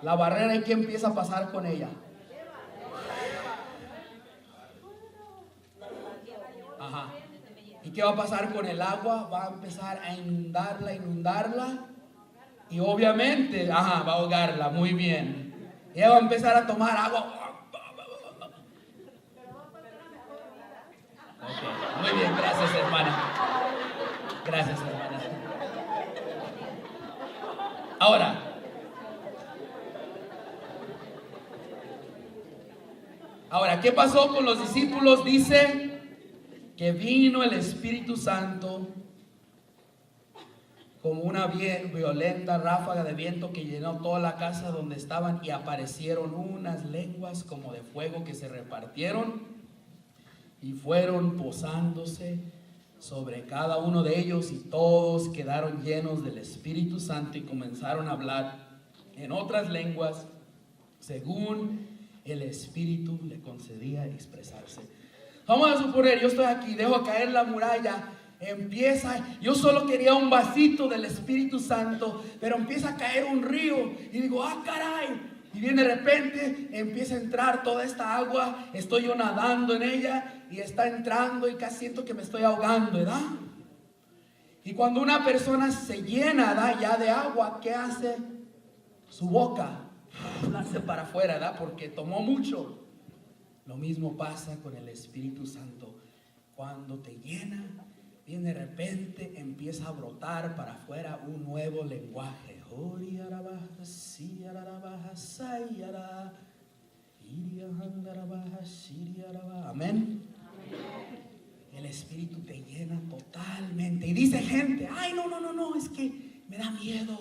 La barrera, ¿y qué empieza a pasar con ella? Ajá. ¿Y qué va a pasar con el agua? Va a empezar a inundarla. Y obviamente, va a ahogarla, muy bien. Ella va a empezar a tomar agua. Okay, muy bien, gracias, hermana. Gracias, hermana. Ahora, ¿qué pasó con los discípulos? Dice que vino el Espíritu Santo como una violenta ráfaga de viento que llenó toda la casa donde estaban, y aparecieron unas lenguas como de fuego que se repartieron y fueron posándose sobre cada uno de ellos, y todos quedaron llenos del Espíritu Santo y comenzaron a hablar en otras lenguas según el Espíritu le concedía expresarse. Vamos a suponer, yo estoy aquí, dejo caer la muralla, yo solo quería un vasito del Espíritu Santo, pero empieza a caer un río y digo, caray, y viene de repente, empieza a entrar toda esta agua, estoy yo nadando en ella y está entrando y casi siento que me estoy ahogando, ¿verdad? Y cuando una persona se llena, ¿verdad?, ya de agua, ¿qué hace? Su boca la hace para afuera, ¿verdad?, porque tomó mucho. Lo mismo pasa con el Espíritu Santo. Cuando te llena, viene de repente, empieza a brotar para afuera un nuevo lenguaje. Amén. El Espíritu te llena totalmente. Y dice gente, ay, no, es que me da miedo.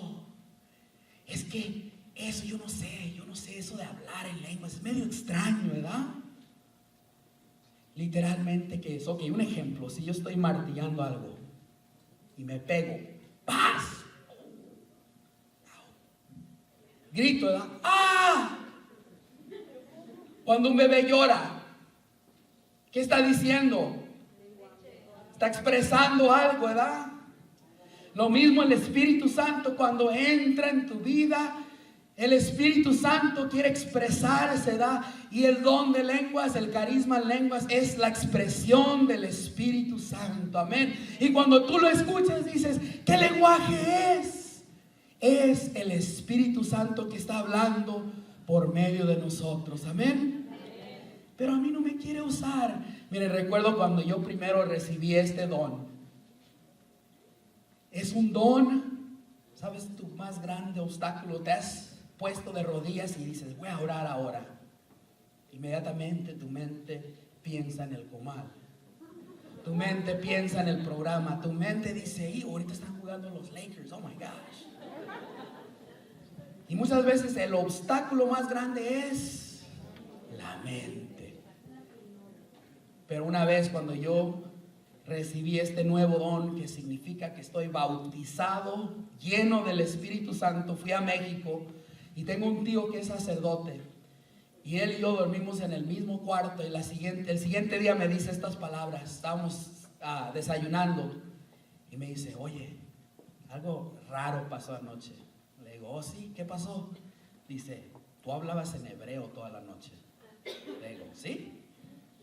Es que eso yo no sé eso de hablar en lenguas, es medio extraño, ¿verdad? Literalmente, ¿qué es? Ok, un ejemplo, si yo estoy martillando algo y me pego, ¡paz! Grito, ¿verdad? ¡Ah! Cuando un bebé llora, ¿qué está diciendo? Está expresando algo, ¿verdad? Lo mismo el Espíritu Santo cuando entra en tu vida. El Espíritu Santo quiere expresarse, ¿verdad? Y el don de lenguas, el carisma en lenguas, es la expresión del Espíritu Santo. Amén. Y cuando tú lo escuchas dices, ¿qué lenguaje es? Es el Espíritu Santo que está hablando por medio de nosotros. Amén. Pero a mí no me quiere usar. Mire, recuerdo cuando yo primero recibí este don. Es un don, ¿sabes? Tu más grande obstáculo, te has puesto de rodillas y dices, voy a orar ahora. Inmediatamente tu mente piensa en el comal. Tu mente piensa en el programa. Tu mente dice, ahorita están jugando los Lakers, oh my gosh. Y muchas veces el obstáculo más grande es la mente. Pero una vez cuando yo recibí este nuevo don, que significa que estoy bautizado, lleno del Espíritu Santo, fui a México y tengo un tío que es sacerdote. Y él y yo dormimos en el mismo cuarto. Y el siguiente día me dice estas palabras. Estábamos desayunando. Y me dice, oye, algo raro pasó anoche. Le digo, oh sí, ¿qué pasó? Dice, tú hablabas en hebreo toda la noche. Le digo, ¿sí?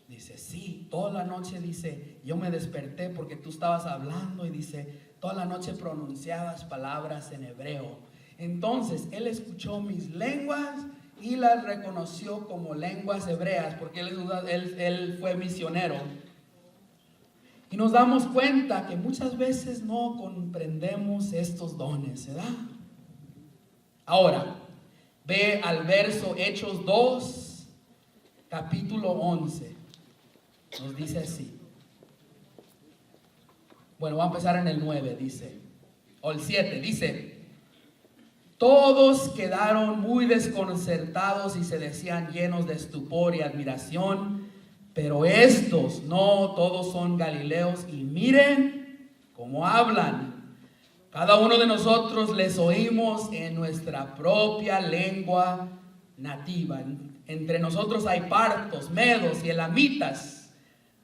Dice, sí, toda la noche, dice, yo me desperté porque tú estabas hablando. Y dice, toda la noche pronunciabas palabras en hebreo. Entonces, él escuchó mis lenguas y las reconoció como lenguas hebreas, porque él fue misionero. Y nos damos cuenta que muchas veces no comprendemos estos dones, ¿verdad? Ahora, ve al verso Hechos 2, capítulo 11. Nos dice así. Bueno, va a empezar en el 9, dice. O el 7, dice. Todos quedaron muy desconcertados y se decían llenos de estupor y admiración. Pero estos, no todos son galileos, y miren cómo hablan. Cada uno de nosotros les oímos en nuestra propia lengua nativa. Entre nosotros hay partos, medos y elamitas,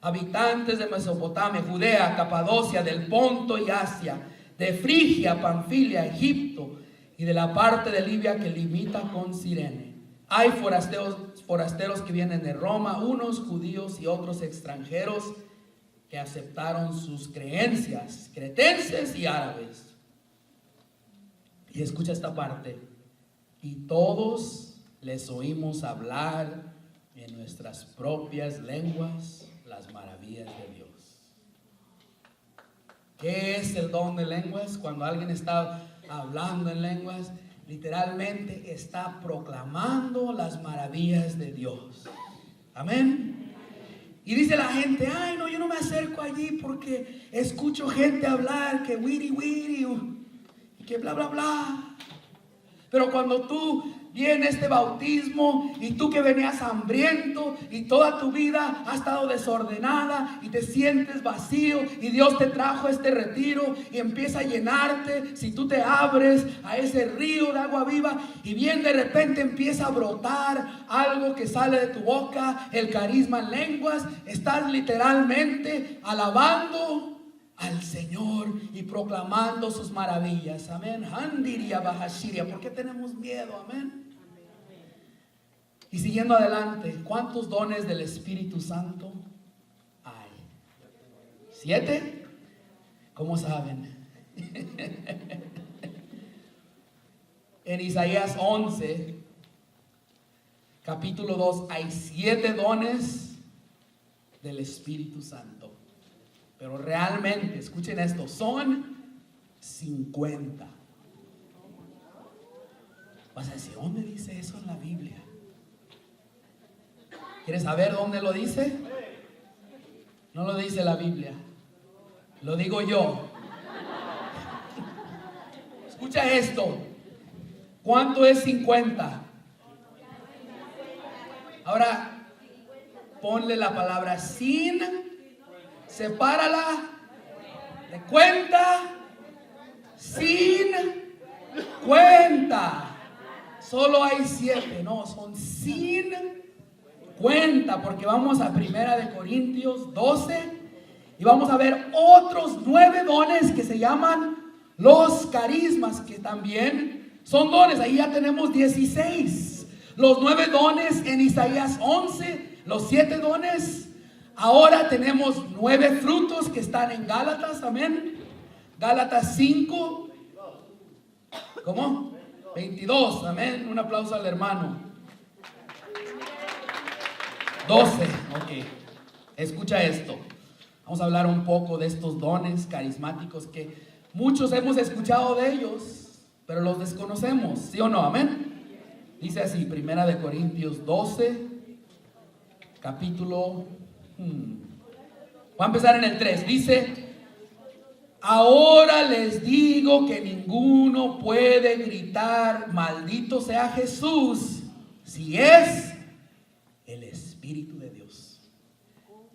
habitantes de Mesopotamia, Judea, Capadocia, del Ponto y Asia, de Frigia, Panfilia, Egipto, y de la parte de Libia que limita con Cirene. Hay forasteros que vienen de Roma, unos judíos y otros extranjeros que aceptaron sus creencias, cretenses y árabes. Y escucha esta parte. Y todos les oímos hablar en nuestras propias lenguas las maravillas de Dios. ¿Qué es el don de lenguas? Cuando alguien está hablando en lenguas, literalmente está proclamando las maravillas de Dios. Amén. Y dice la gente, ay no, yo no me acerco allí porque escucho gente hablar que wiri wiri y que bla bla bla. Pero cuando tú viene este bautismo y tú que venías hambriento y toda tu vida ha estado desordenada y te sientes vacío y Dios te trajo a este retiro y empieza a llenarte, si tú te abres a ese río de agua viva y bien de repente empieza a brotar algo que sale de tu boca, el carisma en lenguas, estás literalmente alabando al Señor y proclamando sus maravillas. Amén. Handiria bahashiria. ¿Por qué tenemos miedo? Amén. Y siguiendo adelante, ¿cuántos dones del Espíritu Santo hay? 7. ¿Cómo saben? En Isaías 11, capítulo 2, hay 7 dones del Espíritu Santo. Pero realmente, escuchen esto, son 50. Vas a decir, ¿dónde dice eso en la Biblia? ¿Quieres saber dónde lo dice? No lo dice la Biblia, lo digo yo. Escucha esto. ¿Cuánto es 50? Ahora, ponle la palabra sin, sepárala de cuenta, sin cuenta. Solo hay 7, no, son sin cuenta, porque vamos a 1 Corintios 12 y vamos a ver otros 9 dones que se llaman los carismas, que también son dones. Ahí ya tenemos 16. Los 9 dones en Isaías 11, los 7 dones. Ahora tenemos 9 frutos que están en Gálatas, amén. Gálatas 5, ¿cómo? 22, amén. Un aplauso al hermano. 12, ok. Escucha esto. Vamos a hablar un poco de estos dones carismáticos que muchos hemos escuchado de ellos, pero los desconocemos, ¿sí o no? Amén. Dice así, 1 Corintios 12, capítulo... Voy a empezar en el 3. Dice: ahora les digo que ninguno puede gritar maldito sea Jesús si es el Espíritu de Dios.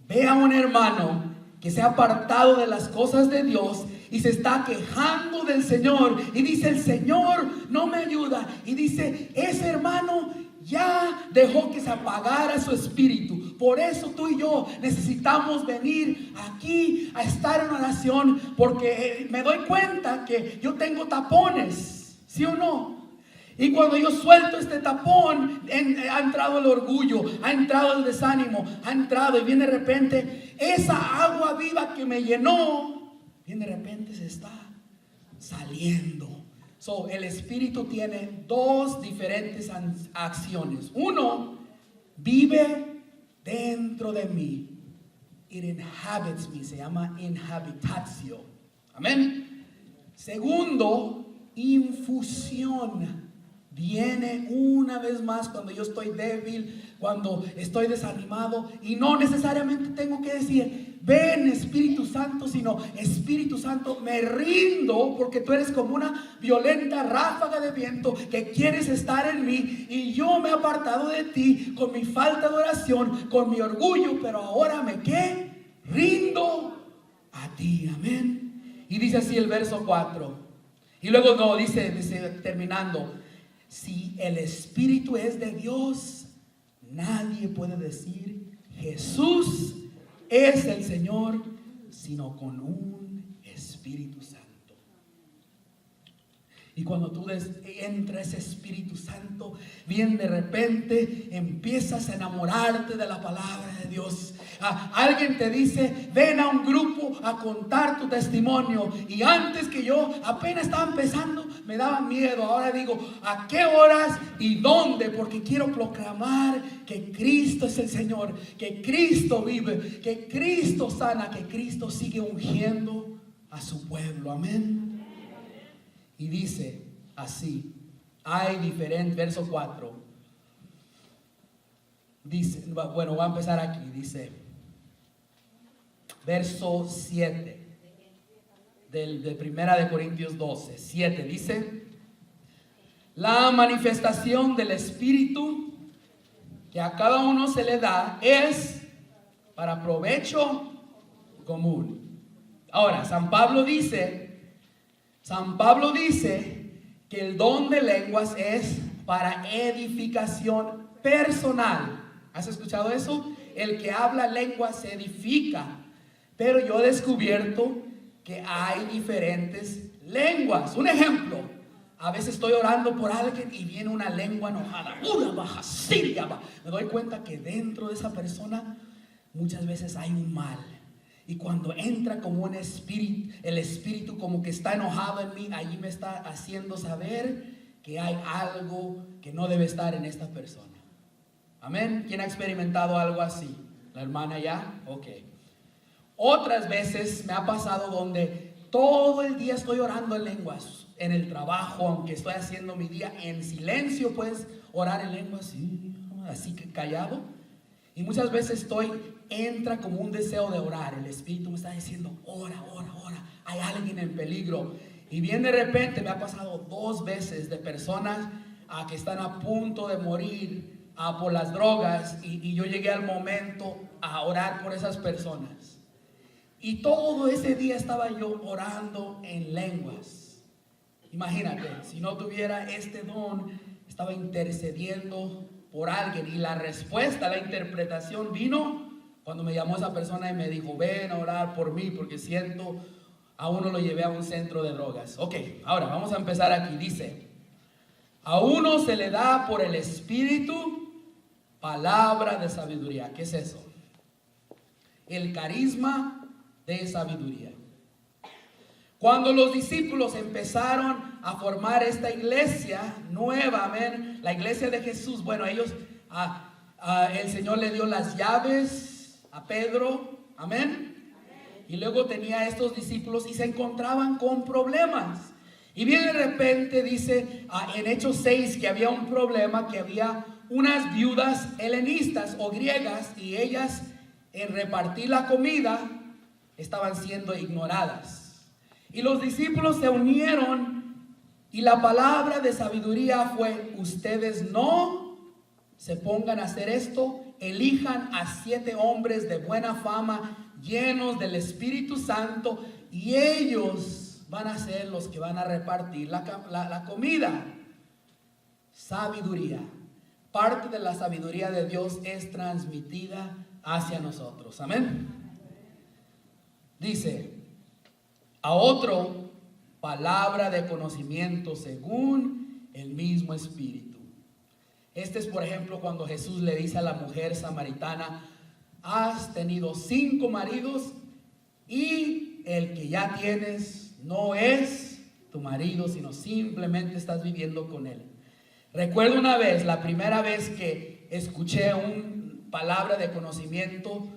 Ve a un hermano que se ha apartado de las cosas de Dios y se está quejando del Señor y dice: el Señor no me ayuda. Y dice: ese hermano ya dejó que se apagara su espíritu. Por eso tú y yo necesitamos venir aquí a estar en oración, porque me doy cuenta que yo tengo tapones, ¿sí o no? Y cuando yo suelto este tapón, ha entrado el orgullo, ha entrado el desánimo, ha entrado y viene de repente esa agua viva que me llenó, viene de repente se está saliendo. El Espíritu tiene 2 diferentes acciones. Uno, vive dentro de mí. It inhabits me, se llama inhabitatio. Amén. Segundo, infusión. Viene una vez más cuando yo estoy débil, cuando estoy desanimado, y no necesariamente tengo que decir: ven Espíritu Santo, sino: Espíritu Santo, me rindo porque tú eres como una violenta ráfaga de viento que quieres estar en mí, y yo me he apartado de ti con mi falta de oración, con mi orgullo, pero ahora me rindo a ti. Amén. Y dice así el verso 4. Y luego no, dice terminando: si el Espíritu es de Dios, nadie puede decir Jesús es el Señor, sino con un Espíritu Santo. Y cuando tú entra ese Espíritu Santo, bien de repente empiezas a enamorarte de la palabra de Dios. Alguien te dice, ven a un grupo a contar tu testimonio. Y antes que yo apenas estaba empezando, me daba miedo. Ahora digo, ¿a qué horas y dónde? Porque quiero proclamar que Cristo es el Señor, que Cristo vive, que Cristo sana, que Cristo sigue ungiendo a su pueblo. Amén. Y dice así, hay diferentes, verso 4, dice, bueno, voy a empezar aquí, dice, verso 7, de Primera de Corintios 12, 7, dice, la manifestación del Espíritu que a cada uno se le da es para provecho común. Ahora, San Pablo dice que el don de lenguas es para edificación personal. ¿Has escuchado eso? El que habla lenguas se edifica. Pero yo he descubierto que hay diferentes lenguas. Un ejemplo, a veces estoy orando por alguien y viene una lengua enojada. Me doy cuenta que dentro de esa persona muchas veces hay un mal. Y cuando entra como un espíritu, el espíritu como que está enojado en mí, allí me está haciendo saber que hay algo que no debe estar en esta persona. Amén. ¿Quién ha experimentado algo así? ¿La hermana ya? Ok. Otras veces me ha pasado donde todo el día estoy orando en lenguas. En el trabajo, aunque estoy haciendo mi día en silencio, puedes orar en lenguas, así que callado. Y muchas veces entra como un deseo de orar. El Espíritu me está diciendo, ora, ora, ora. Hay alguien en peligro. Y bien de repente me ha pasado 2 veces de personas que están a punto de morir por las drogas. Y yo llegué al momento a orar por esas personas. Y todo ese día estaba yo orando en lenguas. Imagínate, si no tuviera este don, estaba intercediendo por alguien. Y la respuesta, la interpretación vino cuando me llamó esa persona y me dijo, ven a orar por mí porque siento a uno lo llevé a un centro de drogas. Ok, ahora vamos a empezar aquí. Dice, a uno se le da por el Espíritu palabra de sabiduría. ¿Qué es eso? El carisma de sabiduría. Cuando los discípulos empezaron a formar esta iglesia nueva, amén, la iglesia de Jesús, bueno, ellos, el Señor le dio las llaves a Pedro, amén, y luego tenía a estos discípulos y se encontraban con problemas. Y bien de repente dice en Hechos 6 que había un problema, que había unas viudas helenistas o griegas y ellas en repartir la comida estaban siendo ignoradas. Y los discípulos se unieron y la palabra de sabiduría fue, ustedes no se pongan a hacer esto, elijan a 7 hombres de buena fama, llenos del Espíritu Santo, y ellos van a ser los que van a repartir la comida. Sabiduría. Parte de la sabiduría de Dios es transmitida hacia nosotros. Amén. Dice, a otro, palabra de conocimiento según el mismo Espíritu. Este es, por ejemplo, cuando Jesús le dice a la mujer samaritana, has tenido 5 maridos y el que ya tienes no es tu marido, sino simplemente estás viviendo con él. Recuerdo una vez, la primera vez que escuché una palabra de conocimiento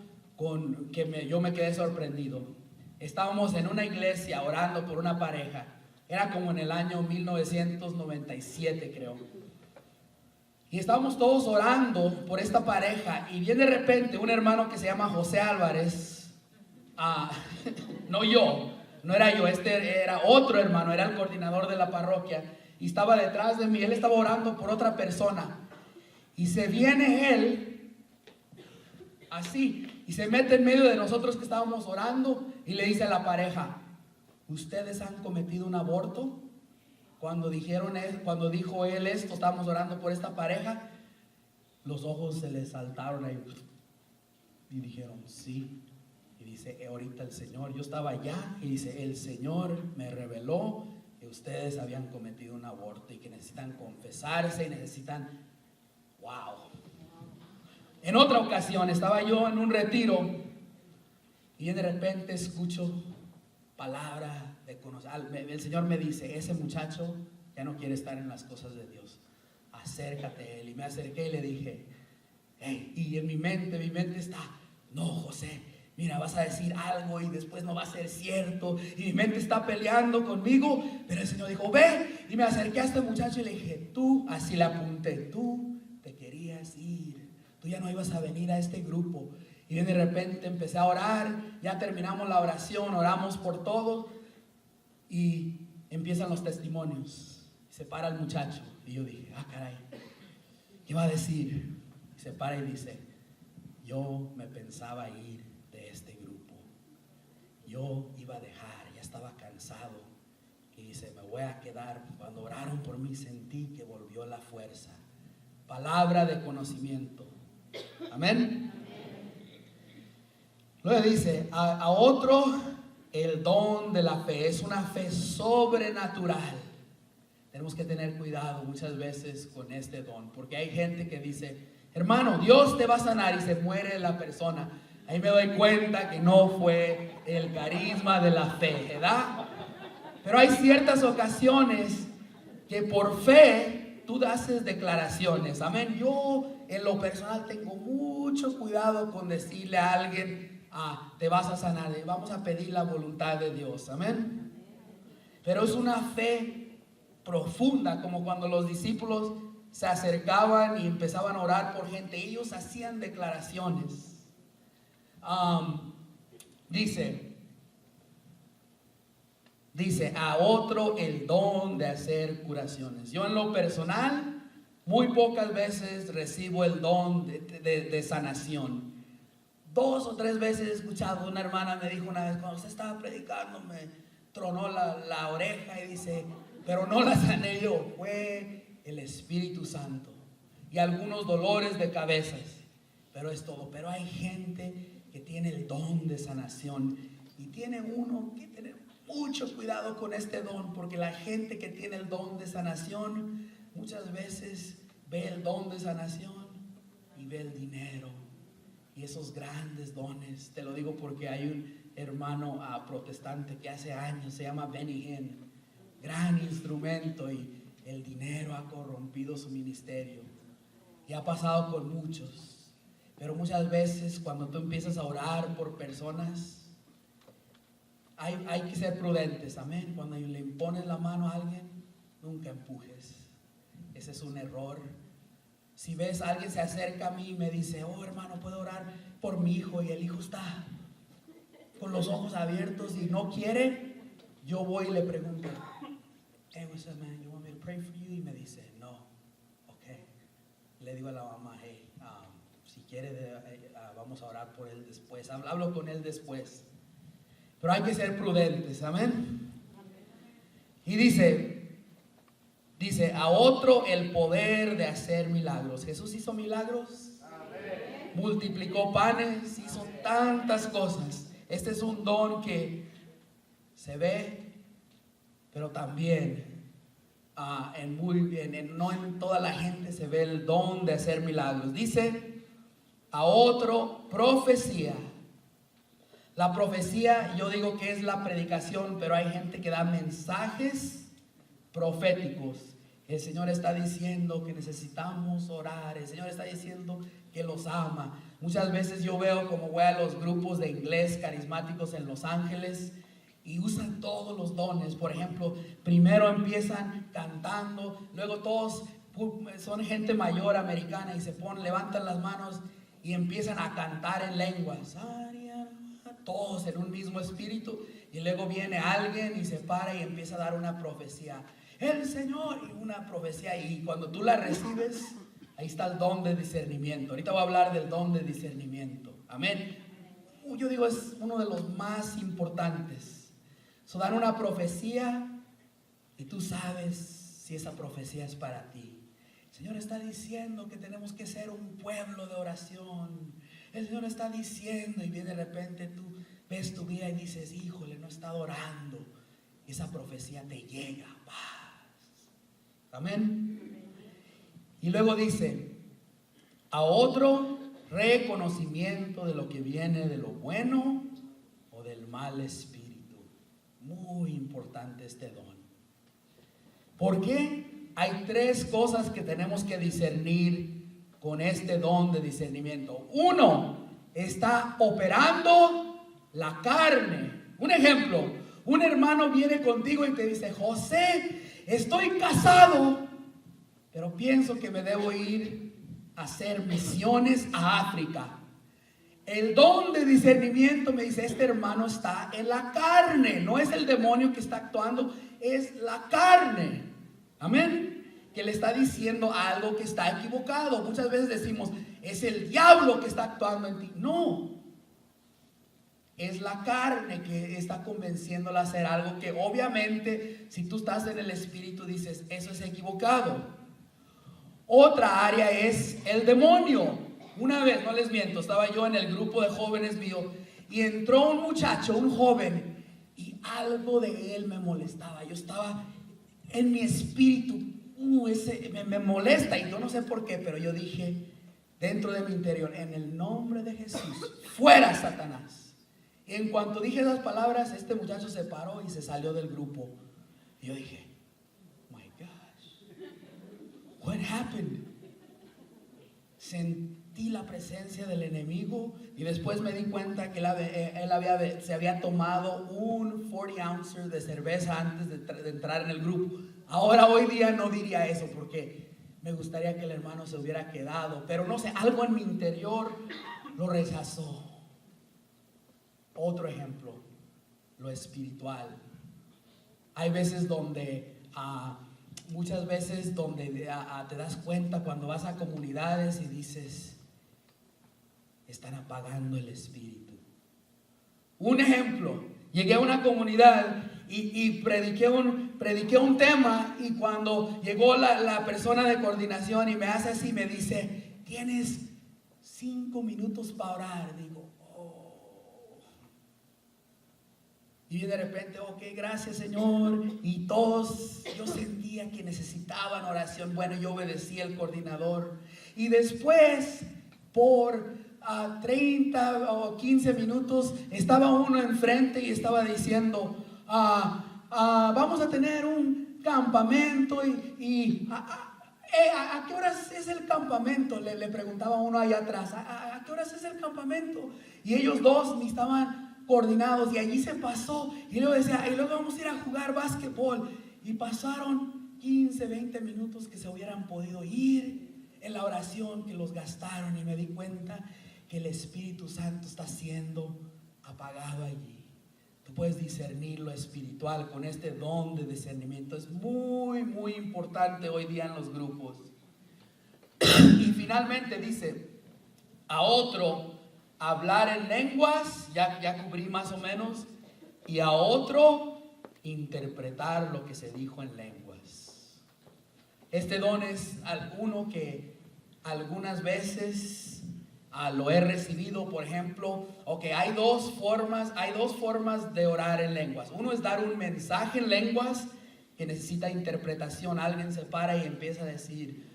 yo me quedé sorprendido. Estábamos en una iglesia orando por una pareja. Era como en el año 1997, creo. Y estábamos todos orando por esta pareja. Y bien de repente un hermano que se llama José Álvarez, no era yo, este era otro hermano, era el coordinador de la parroquia. Y estaba detrás de mí, él estaba orando por otra persona. Y se viene él, así, y se mete en medio de nosotros que estábamos orando y le dice a la pareja, ¿ustedes han cometido un aborto? Cuando dijo él esto, estábamos orando por esta pareja, los ojos se les saltaron ahí y dijeron, sí. Y dice, ahorita el Señor, yo estaba allá y dice, el Señor me reveló que ustedes habían cometido un aborto y que necesitan confesarse y necesitan, wow. En otra ocasión estaba yo en un retiro y de repente escucho palabra de conocer. El Señor me dice, ese muchacho ya no quiere estar en las cosas de Dios, acércate a él. Y me acerqué y le dije, hey, y en mi mente está, no, José, mira, vas a decir algo y después no va a ser cierto, y mi mente está peleando conmigo. Pero el Señor dijo, ve. Y me acerqué a este muchacho y le dije, tú, así le apunté, tú te querías ir, tú ya no ibas a venir a este grupo. Y de repente empecé a orar, ya terminamos la oración, oramos por todo y empiezan los testimonios. Se para el muchacho y yo dije, ah, caray, ¿qué va a decir? Y se para y dice, yo me pensaba ir de este grupo, yo iba a dejar, ya estaba cansado. Y dice, me voy a quedar. Cuando oraron por mí sentí que volvió la fuerza. Palabra de conocimiento. Amén. Luego dice, a otro el don de la fe. Es una fe sobrenatural. Tenemos que tener cuidado muchas veces con este don, porque hay gente que dice, hermano, Dios te va a sanar, y se muere la persona. Ahí me doy cuenta que no fue el carisma de la fe, ¿verdad? Pero hay ciertas ocasiones que por fe tú haces declaraciones. Amén. Yo en lo personal tengo mucho cuidado con decirle a alguien, te vas a sanar, vamos a pedir la voluntad de Dios. Amén. Pero es una fe profunda, como cuando los discípulos se acercaban y empezaban a orar por gente. Ellos hacían declaraciones. Dice, a otro el don de hacer curaciones. Yo en lo personal, muy pocas veces recibo el don de sanación. 2 o 3 veces he escuchado, una hermana me dijo una vez, cuando usted estaba predicando, me tronó la oreja y dice, pero no la sané yo, fue el Espíritu Santo. Y algunos dolores de cabezas, pero es todo. Pero hay gente que tiene el don de sanación y tiene uno que tener mucho cuidado con este don, porque la gente que tiene el don de sanación muchas veces ve el don de sanación y ve el dinero y esos grandes dones. Te lo digo porque hay un hermano protestante que hace años se llama Benny Hinn, gran instrumento, y el dinero ha corrompido su ministerio y ha pasado con muchos. Pero muchas veces cuando tú empiezas a orar por personas, hay que ser prudentes, amén. Cuando le impones la mano a alguien, nunca empujes. Ese es un error. Si ves a alguien se acerca a mí y me dice, oh hermano, puedo orar por mi hijo, y el hijo está con los ojos abiertos y no quiere, yo voy y le pregunto, hey, what's up, man? You want me to pray for you? Y me dice, no. Ok. Le digo a la mamá, hey, si quiere, vamos a orar por él después. Hablo con él después. Pero hay que ser prudentes, amén. Y dice, a otro el poder de hacer milagros. Jesús hizo milagros, amén. Multiplicó panes, hizo tantas cosas. Este es un don que se ve, pero también no en toda la gente se ve el don de hacer milagros. Dice, a otro profecía. La profecía, yo digo que es la predicación, pero hay gente que da mensajes proféticos. El Señor está diciendo que necesitamos orar. El Señor está diciendo que los ama. Muchas veces yo veo como voy a los grupos de inglés carismáticos en Los Ángeles y usan todos los dones. Por ejemplo, primero empiezan cantando, luego todos son gente mayor americana y levantan las manos y empiezan a cantar en lenguas. Todos en un mismo espíritu, y luego viene alguien y se para y empieza a dar una profecía, el Señor, y una profecía, y cuando tú la recibes, ahí está el don de discernimiento. Ahorita voy a hablar del don de discernimiento, amén. Yo digo, es uno de los más importantes. Dan una profecía y tú sabes si esa profecía es para ti. El Señor está diciendo que tenemos que ser un pueblo de oración. El Señor está diciendo, y viene de repente tú ves tu vida y dices, híjole, no he estado orando. Y esa profecía te llega. paz. Amén. Y luego dice, a otro reconocimiento de lo que viene de lo bueno o del mal espíritu. Muy importante este don. ¿Por qué? Hay tres cosas que tenemos que discernir con este don de discernimiento. Uno, está operando la carne. Un ejemplo, un hermano viene contigo y te dice, José, estoy casado, pero pienso que me debo ir a hacer misiones a África. El don de discernimiento me dice, este hermano está en la carne, no es el demonio que está actuando, es la carne. Amén. Que le está diciendo algo que está equivocado. Muchas veces decimos, es el diablo que está actuando en ti. No, es la carne que está convenciéndola a hacer algo que obviamente, si tú estás en el espíritu, dices, eso es equivocado. Otra área es el demonio. Una vez, no les miento, estaba yo en el grupo de jóvenes mío y entró un muchacho, un joven, y algo de él me molestaba. Yo estaba en mi espíritu, me molesta, y yo no sé por qué, pero yo dije dentro de mi interior, en el nombre de Jesús, fuera Satanás. Y en cuanto dije esas palabras, este muchacho se paró y se salió del grupo. Y yo dije, my gosh, what happened? Sentí la presencia del enemigo y después me di cuenta que se había tomado un 40 ounces de cerveza antes de entrar en el grupo. Ahora, hoy día no diría eso porque me gustaría que el hermano se hubiera quedado, pero no sé, algo en mi interior lo rechazó. Otro ejemplo, lo espiritual. Hay veces donde, muchas veces donde te das cuenta cuando vas a comunidades y dices, están apagando el espíritu. Un ejemplo, llegué a una comunidad y prediqué un tema, y cuando llegó la persona de coordinación y me hace así, me dice, ¿tienes 5 minutos para orar? Digo, y de repente, ok, gracias Señor. Y todos, yo sentía que necesitaban oración. Bueno, yo obedecí al coordinador. Y después, por 30 o 15 minutos, estaba uno enfrente y estaba diciendo, vamos a tener un campamento. ¿A qué horas es el campamento? Le preguntaba uno allá atrás, ¿a qué horas es el campamento? Y ellos dos ni estaban coordinados, y allí se pasó, y luego decía, y luego vamos a ir a jugar básquetbol, y pasaron 15, 20 minutos que se hubieran podido ir en la oración, que los gastaron, y me di cuenta que el Espíritu Santo está siendo apagado allí. Tú puedes discernir lo espiritual con este don de discernimiento. Es muy, muy importante hoy día en los grupos. Y finalmente dice, a otro hablar en lenguas, ya cubrí más o menos, y a otro interpretar lo que se dijo en lenguas. Este don es uno que algunas veces lo he recibido. Por ejemplo, hay dos formas de orar en lenguas. Uno es dar un mensaje en lenguas que necesita interpretación. Alguien se para y empieza a decir,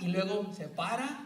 y luego se para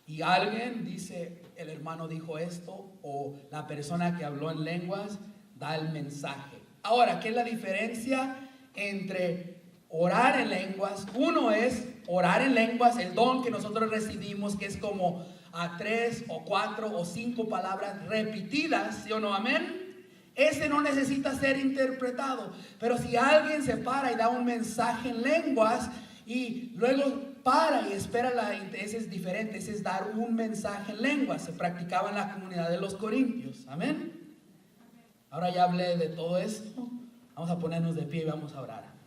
y alguien dice, el hermano dijo esto, o la persona que habló en lenguas da el mensaje. Ahora, ¿qué es la diferencia entre orar en lenguas? Uno es orar en lenguas, el don que nosotros recibimos, que es como a 3 o 4 o 5 palabras repetidas, ¿sí o no? Amén. Ese no necesita ser interpretado. Pero si alguien se para y da un mensaje en lenguas y luego para y espera, ese es diferente. Ese es dar un mensaje en lenguas. Se practicaba en la comunidad de los Corintios. Amén. Ahora ya hablé de todo esto. Vamos a ponernos de pie y vamos a orar.